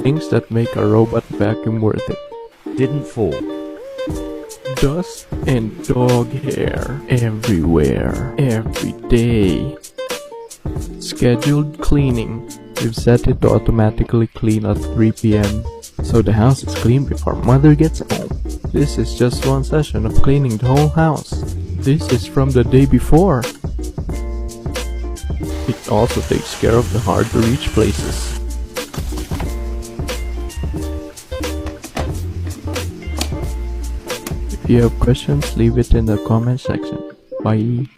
things that make a robot vacuum worth it. Didn't fall. Dust and dog hair everywhere, every day. Scheduled cleaning. We've set it to automatically clean at 3 p.m. so the house is clean before mother gets home. This is just one session of cleaning the whole house. This is from the day before. It also takes care of the hard to reach places. If you have questions, leave it in the comment section. Bye.